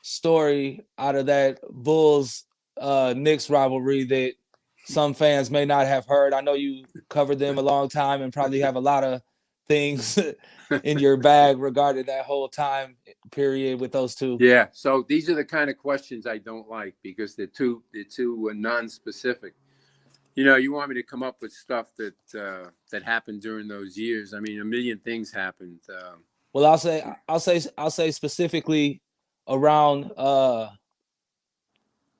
story out of that Bulls Knicks rivalry that some fans may not have heard? I know you covered them a long time and probably have a lot of things in your bag regarding that whole time period with those two. Yeah. So these are the kind of questions I don't like because they're too non-specific. You want me to come up with stuff that happened during those years. I mean, a million things happened. Well, I'll say specifically around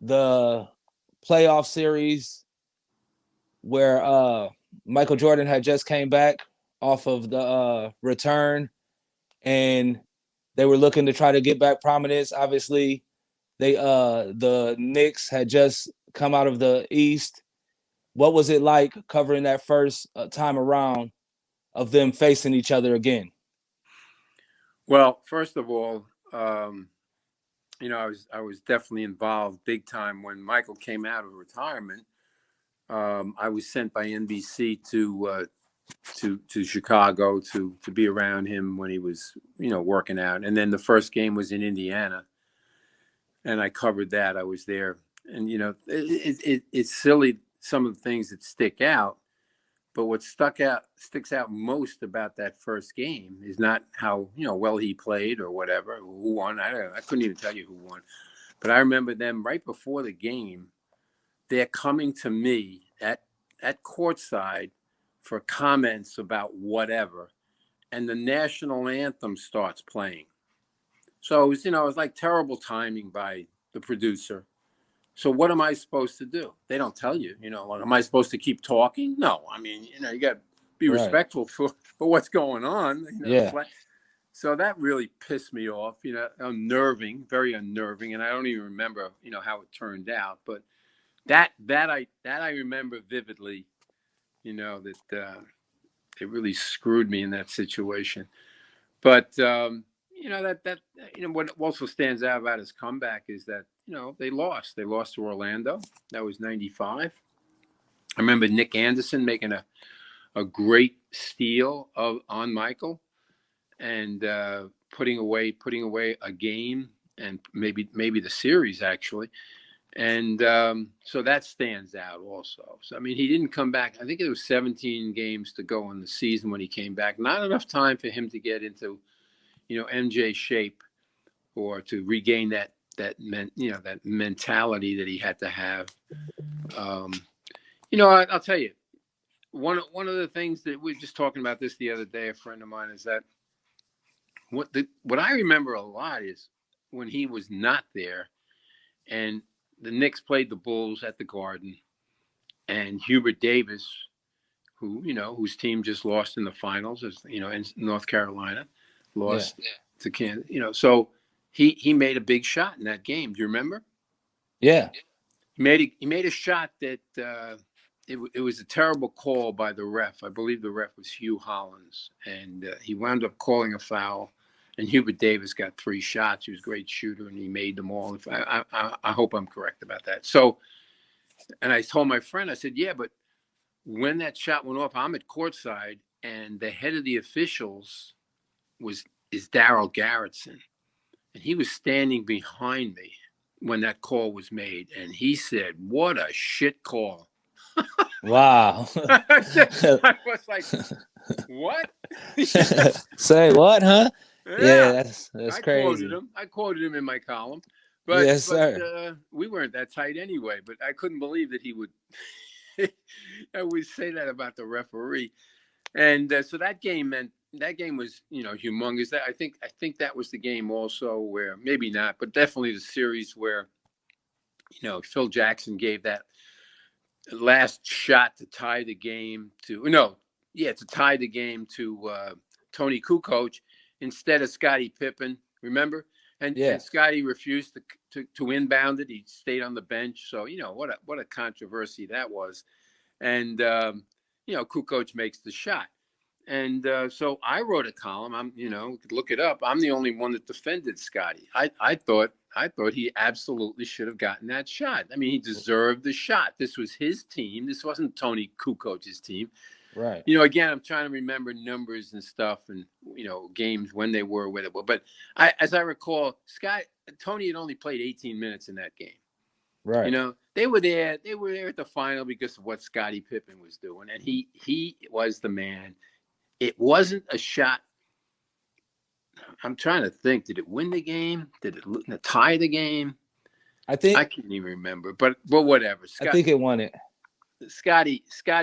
the playoff series where Michael Jordan had just came back off of the return, and they were looking to try to get back prominence. Obviously, the Knicks had just come out of the East. What was it like covering that first time around of them facing each other again? Well, first of all, I was definitely involved big time when Michael came out of retirement. I was sent by NBC to Chicago to be around him when he was working out, and then the first game was in Indiana, and I covered that. I was there, and it's silly some of the things that stick out, but what sticks out most about that first game is not how well he played or whatever, who won. I couldn't even tell you who won, but I remember them right before the game. They're coming to me at courtside for comments about whatever, and the national anthem starts playing. So it was like terrible timing by the producer. So what am I supposed to do? They don't tell you, like, am I supposed to keep talking? No, I mean, you got to be Right. respectful for what's going on. Yeah. So that really pissed me off, unnerving, very unnerving. And I don't even remember, how it turned out, but that I remember vividly, that it really screwed me in that situation. But what also stands out about his comeback is that they lost. They lost to Orlando. That was '95. I remember Nick Anderson making a great steal on Michael and putting away a game and maybe the series actually. And so that stands out also. So, I mean, he didn't come back. I think it was 17 games to go in the season when he came back. Not enough time for him to get into, MJ shape or to regain that mentality that he had to have. I'll tell you, one of the things that we were just talking about this the other day, a friend of mine, is that what I remember a lot is when he was not there and the Knicks played the Bulls at the Garden, and Hubert Davis, whose team just lost in the finals, in North Carolina, lost to Kansas. So he made a big shot in that game. Do you remember? Yeah. He made a shot that it was a terrible call by the ref. I believe the ref was Hugh Hollins, and he wound up calling a foul. And Hubert Davis got 3 shots. He was a great shooter, and he made them all. I hope I'm correct about that. So, and I told my friend, I said, yeah, but when that shot went off, I'm at courtside, and the head of the officials is Darryl Garretson, and he was standing behind me when that call was made, and he said, "What a shit call." Wow. I was like, what? Say what, huh? Yeah, that's I crazy. quoted him in my column, but Yes, sir. we weren't that tight anyway. But I couldn't believe that he would always say that about the referee. And so that game was humongous. I think that was the game also where, maybe not, but definitely the series where Phil Jackson gave that last shot to tie the game to Tony Kukoc instead of Scottie Pippen. Remember? And Scottie refused to inbound it. He stayed on the bench. So what a controversy that was. And Kukoc makes the shot. And so I wrote a column. Look it up. I'm the only one that defended Scottie. I thought he absolutely should have gotten that shot. I mean, he deserved the shot. This was his team. This wasn't Tony Kukoc's team. Right. Again, I'm trying to remember numbers and stuff and, games when they were, where they were. But as I recall, Tony had only played 18 minutes in that game. Right. They were there at the final because of what Scottie Pippen was doing. And he was the man. It wasn't a shot. I'm trying to think. Did it win the game? Did it tie the game? I can't even remember. But whatever. I think it won it. Scotty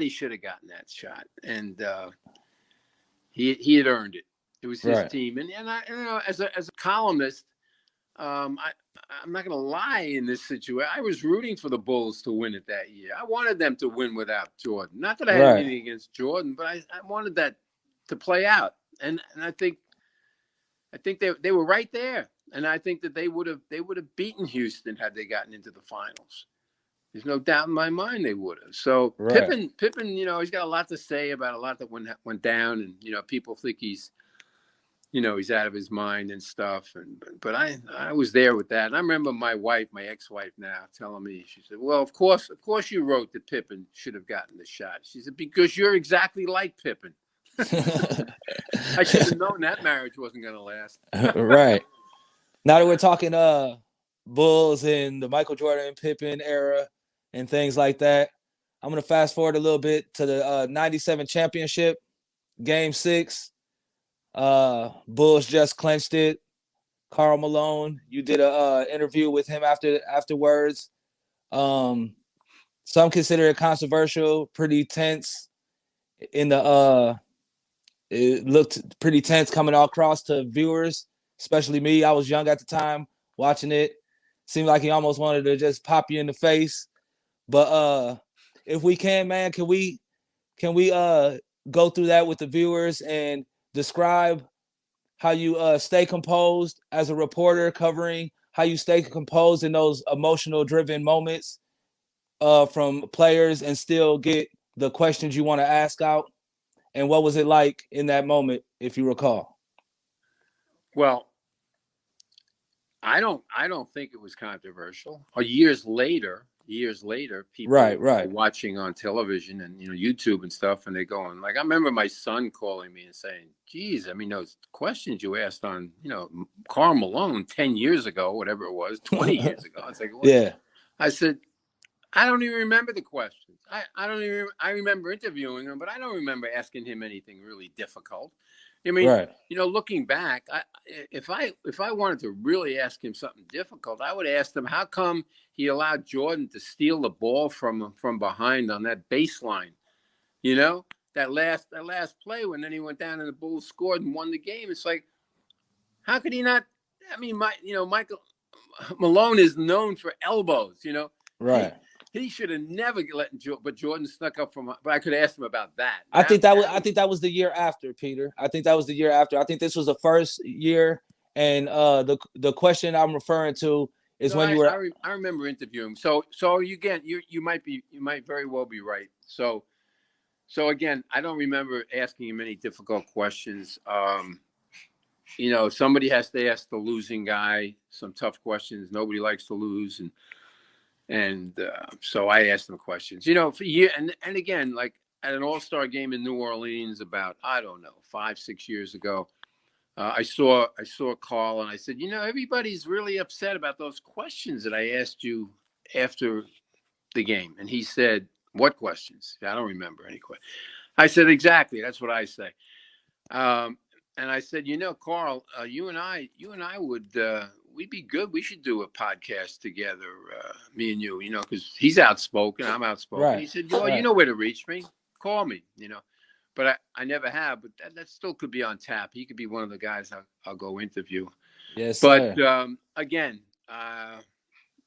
should have gotten that shot, and he had earned it. It was his Right. team, and I, as a columnist, I'm not going to lie in this situation. I was rooting for the Bulls to win it that year. I wanted them to win without Jordan. Not that I had anything against Jordan, but I wanted that to play out, and I think they were right there, and I think that they would have beaten Houston had they gotten into the finals. There's no doubt in my mind they would have. So Pippen, he's got a lot to say about a lot that went down, and people think he's out of his mind and stuff. But I was there with that, and I remember my ex-wife now, telling me, she said, "Well, of course you wrote that Pippen should have gotten the shot." She said, "Because you're exactly like Pippen." I should have known that marriage wasn't going to last. Right. Now that we're talking Bulls and the Michael Jordan and Pippen era and things like that, I'm going to fast forward a little bit to the 97 championship, Game 6. Bulls just clinched it. Karl Malone, you did a interview with him afterwards. Some consider it controversial, pretty tense. It looked pretty tense coming across to viewers, especially me. I was young at the time watching it. Seemed like he almost wanted to just pop you in the face. But if we can, man, can we go through that with the viewers and describe how you stay composed as a reporter covering, how you stay composed in those emotional driven moments from players and still get the questions you want to ask out? And what was it like in that moment, if you recall? Well, I don't think it was controversial. Years later, people are watching on television and YouTube and stuff, and they're going like, I remember my son calling me and saying, "Geez, I mean, those questions you asked on Karl Malone 10 years ago, whatever it was, 20 years ago." It's like, what? Yeah. I said, I don't even remember the questions. I remember interviewing him, but I don't remember asking him anything really difficult. I mean, looking back, if I wanted to really ask him something difficult, I would ask him, how come he allowed Jordan to steal the ball from him from behind on that baseline? That last play when then he went down and the Bulls scored and won the game. It's like, how could he not? I mean, Michael Malone is known for elbows. Right. He should have never let but Jordan snuck up from. But I could ask him about that. I think that was the year after, Peter. I think that was the year after. I think this was the first year, and the question I'm referring to is when you were. I remember interviewing him. So again, you might very well be right. So again, I don't remember asking him any difficult questions. Somebody has to ask the losing guy some tough questions. Nobody likes to lose, and so I asked him questions, for year. And again, like at an all-star game in New Orleans about, I don't know, 5-6 years ago, I saw Karl and I said, everybody's really upset about those questions that I asked you after the game. And he said, "What questions?" I don't remember any questions. I said, "Exactly. That's what I say." And I said, Karl, you and I would, we'd be good. We should do a podcast together, me and you, because he's outspoken. I'm outspoken. Right. He said, "Well, you know where to reach me. Call me, But I never have. But that still could be on tap. He could be one of the guys I'll go interview. Yes, but again,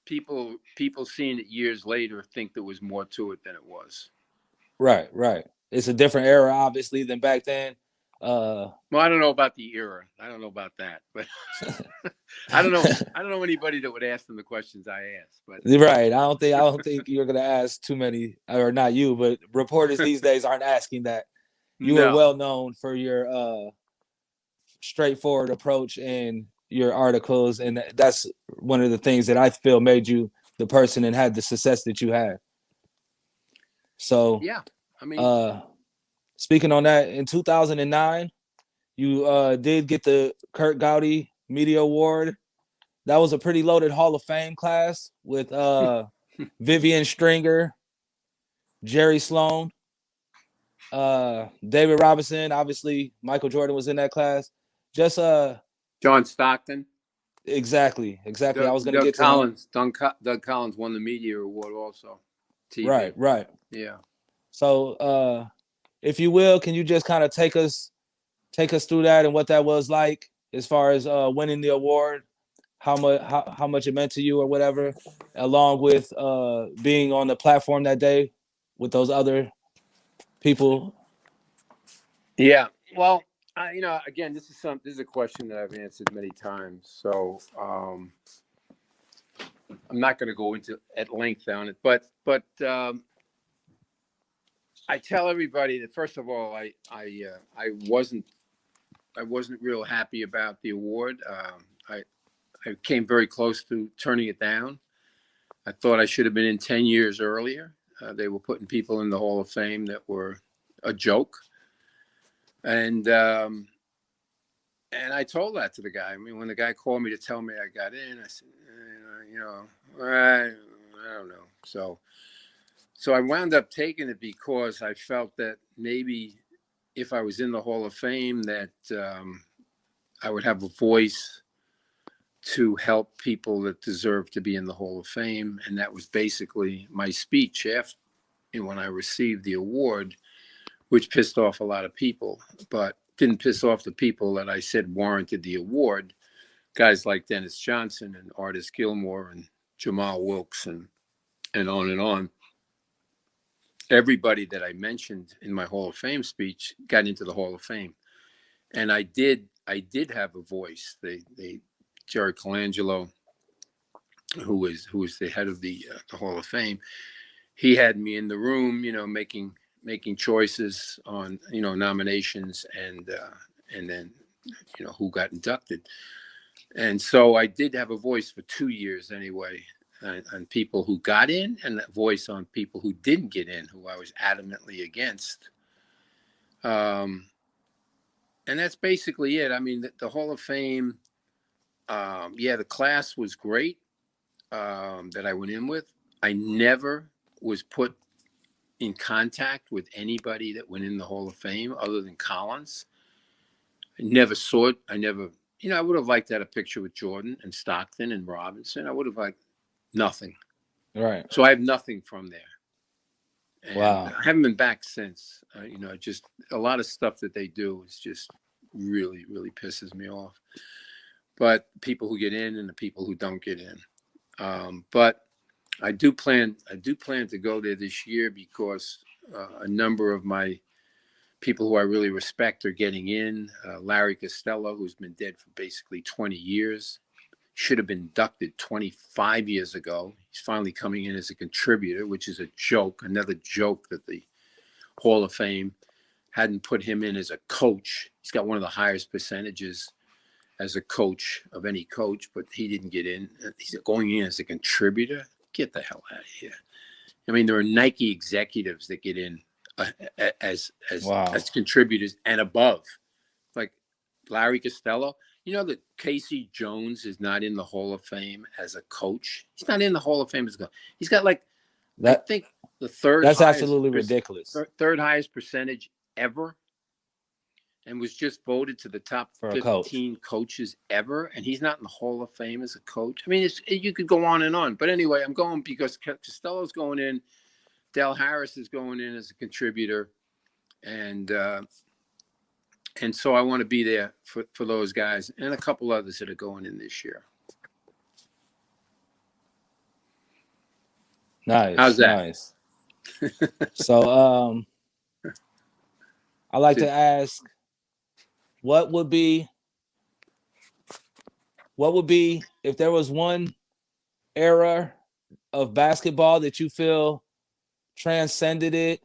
people seeing it years later think there was more to it than it was. Right. It's a different era, obviously, than back then. Well, I don't know about the era. I don't know about that, but I don't know anybody that would ask them the questions I asked. But right, I don't think you're gonna ask too many, or not you, but reporters these days aren't asking that. You are well known for your straightforward approach in your articles, and that's one of the things that I feel made you the person and had the success that you had. So yeah, I mean. Speaking on that, in 2009, you did get the Kurt Gowdy Media Award. That was a pretty loaded Hall of Fame class with Vivian Stringer, Jerry Sloan, David Robinson. Obviously, Michael Jordan was in that class. Just John Stockton. Exactly. I was going to get to Collins. Doug Collins won the Media Award also. TV. Right. Yeah. So, if you will, can you just kind of take us through that and what that was like as far as winning the award, how much it meant to you or whatever, along with being on the platform that day with those other people. Yeah. Well, again, this is a question that I've answered many times. So I'm not going to go into at length on it, but I tell everybody that first of all, I wasn't real happy about the award. I came very close to turning it down. I thought I should have been in 10 years earlier. They were putting people in the Hall of Fame that were a joke. And I told that to the guy. I mean, when the guy called me to tell me I got in, I said, I don't know. So I wound up taking it because I felt that maybe if I was in the Hall of Fame, that I would have a voice to help people that deserve to be in the Hall of Fame. And that was basically my speech after, when I received the award, which pissed off a lot of people, but didn't piss off the people that I said warranted the award. Guys like Dennis Johnson and Artis Gilmore and Jamal Wilkes and on and on. Everybody that I mentioned in my Hall of Fame speech got into the Hall of Fame. And I did have a voice. Jerry Colangelo, who was the head of the Hall of Fame, he had me in the room, making choices on, nominations and then, who got inducted. And so I did have a voice for 2 years anyway, on people who got in, and a voice on people who didn't get in, who I was adamantly against. And that's basically it. I mean, the Hall of Fame, the class was great that I went in with. I never was put in contact with anybody that went in the Hall of Fame other than Collins. I never saw it. I would have liked to have a picture with Jordan and Stockton and Robinson. I would have liked nothing. Right. So I have nothing from there. And Wow. I haven't been back since. Just a lot of stuff that they do is just really, really pisses me off. But people who get in and the people who don't get in. But I do plan to go there this year because a number of my people who I really respect are getting in. Larry Costello, who's been dead for basically 20 years, should have been inducted 25 years ago. He's finally coming in as a contributor, which is a joke, another joke that the Hall of Fame hadn't put him in as a coach. He's got one of the highest percentages as a coach of any coach, but he didn't get in. He's going in as a contributor. Get the hell out of here. I mean, there are Nike executives that get in as contributors and above, like Larry Costello. You know that Casey Jones is not in the Hall of Fame as a coach. He's not in the Hall of Fame as a coach. He's got I think the that's absolutely ridiculous. Third highest percentage ever, and was just voted to the top 15 coaches ever. And he's not in the Hall of Fame as a coach. I mean, you could go on and on. But anyway, I'm going because Costello's going in. Del Harris is going in as a contributor. And so I want to be there for those guys and a couple others that are going in this year. Nice. How's that? Nice. So I like to ask, what would be if there was one era of basketball that you feel transcended it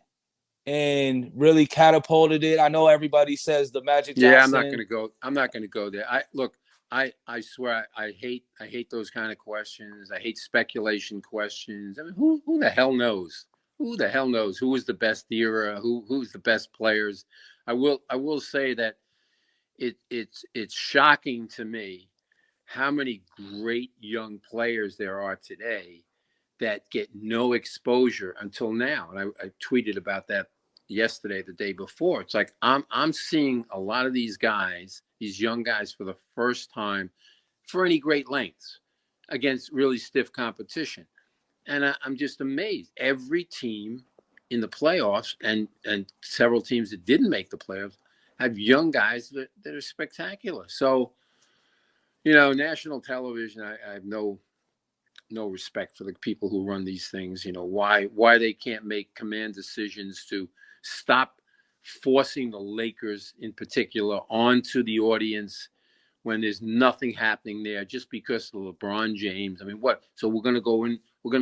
and really catapulted it? I know everybody says the Magic Johnson. Yeah, I'm not going to go there. I swear I hate those kind of questions. I hate speculation questions. I mean, who the hell knows? Who the hell knows who was the best era? Who's the best players? I will say that it's shocking to me how many great young players there are today that get no exposure until now. And I tweeted about that yesterday, the day before. It's like I'm seeing a lot of these guys, these young guys, for the first time for any great lengths against really stiff competition. and I'm just amazed. Every team in the playoffs and several teams that didn't make the playoffs have young guys that are spectacular. So, national television, I have no respect for the people who run these things. Why they can't make command decisions to stop forcing the Lakers in particular onto the audience when there's nothing happening there just because of LeBron James. I mean, what? So we're going to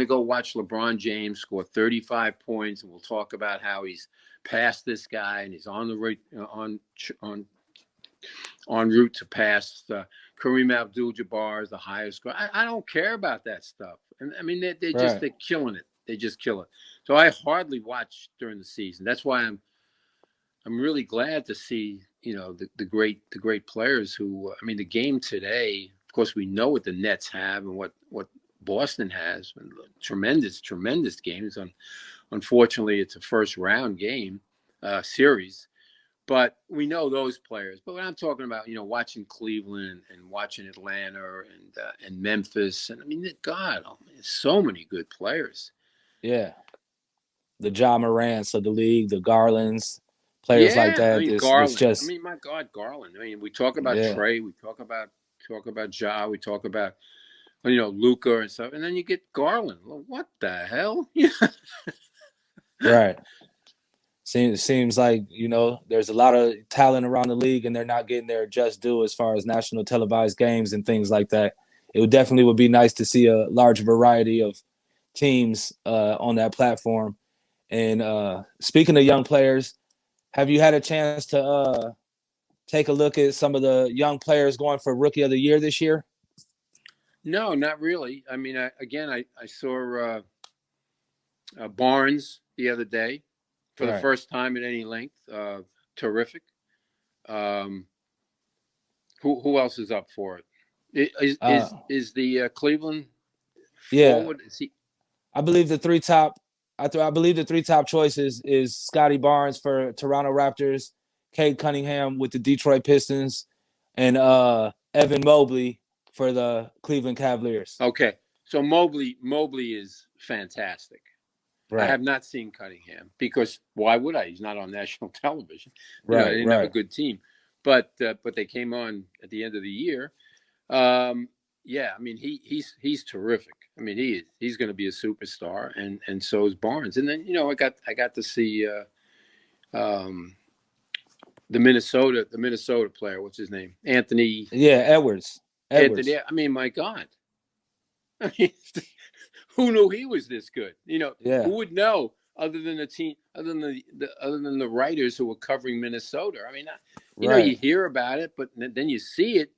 go watch LeBron James score 35 points, and we'll talk about how he's past this guy and he's on the on route to pass Kareem Abdul-Jabbar as the highest score. I don't care about that stuff. And I mean, they're killing it. They just kill it. So I hardly watch during the season. That's why I'm really glad to see, the great players who, I mean, the game today, of course, we know what the Nets have and what Boston has. Tremendous games. Unfortunately, it's a first round game series. But we know those players. But when I'm talking about, watching Cleveland and watching Atlanta and Memphis, and I mean, God, so many good players. Yeah. The Ja Morants of the league, the Garlands, players like that. I mean, Garland. I mean, my God, Garland. I mean, we talk about Trey, we talk about Ja, we talk about, Luka and stuff, and then you get Garland. Well, what the hell? Right. Seems like, there's a lot of talent around the league and they're not getting their just due as far as national televised games and things like that. It would be nice to see a large variety of teams on that platform. And speaking of young players, have you had a chance to take a look at some of the young players going for Rookie of the Year this year? No, not really. I mean, I saw Barnes the other day. For the first time at any length. Terrific. Who else is up for it? Is the Cleveland forward? I believe the three top choices is Scotty Barnes for Toronto Raptors, Cade Cunningham with the Detroit Pistons, and Evan Mobley for the Cleveland Cavaliers. Okay. So Mobley is fantastic. Right. I have not seen Cunningham because why would I? He's not on national television. Right. They didn't have a good team, but they came on at the end of the year. I mean he's terrific. I mean he's going to be a superstar, and so is Barnes. And then I got to see the Minnesota player. What's his name? Anthony. Yeah, Edwards. Anthony. I mean, my God. I mean. Who knew he was this good? Who would know other than the team, other than the writers who were covering Minnesota? I mean, you hear about it, but then you see it.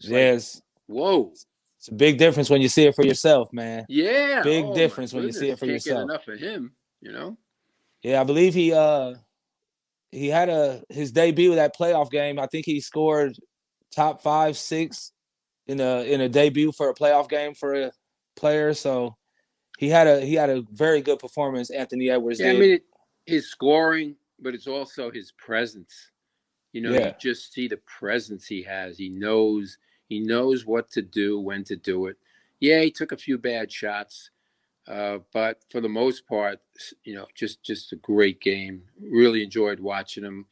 Yes. Like, whoa. It's a big difference when you see it for yourself, man. Yeah. Big difference when you see it for yourself. Can't get enough of him, Yeah, I believe he had his debut of that playoff game. I think he scored top 5, 6 in a debut for a playoff game for a player. So he had a very good performance, Anthony Edwards did. I mean, his scoring, but it's also his presence. You just see the presence he has. He knows what to do, when to do it. Yeah, he took a few bad shots, but for the most part, just a great game. Really enjoyed watching him.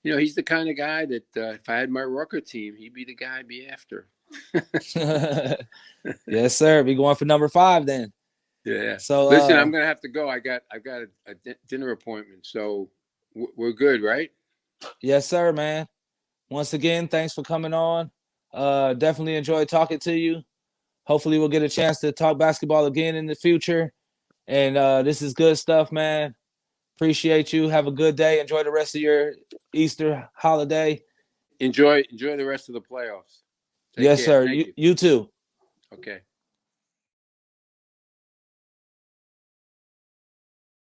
He's the kind of guy that if I had my Rucker team, he'd be the guy I'd be after. Yes, sir. Be going for number 5 then. Yeah. So listen, I'm gonna have to go. I've got a dinner appointment. So we're good, right? Yes, sir, man. Once again, thanks for coming on. Definitely enjoyed talking to you. Hopefully, we'll get a chance to talk basketball again in the future. And this is good stuff, man. Appreciate you. Have a good day. Enjoy the rest of your Easter holiday. Enjoy the rest of the playoffs. Yes, sir. You too. Okay.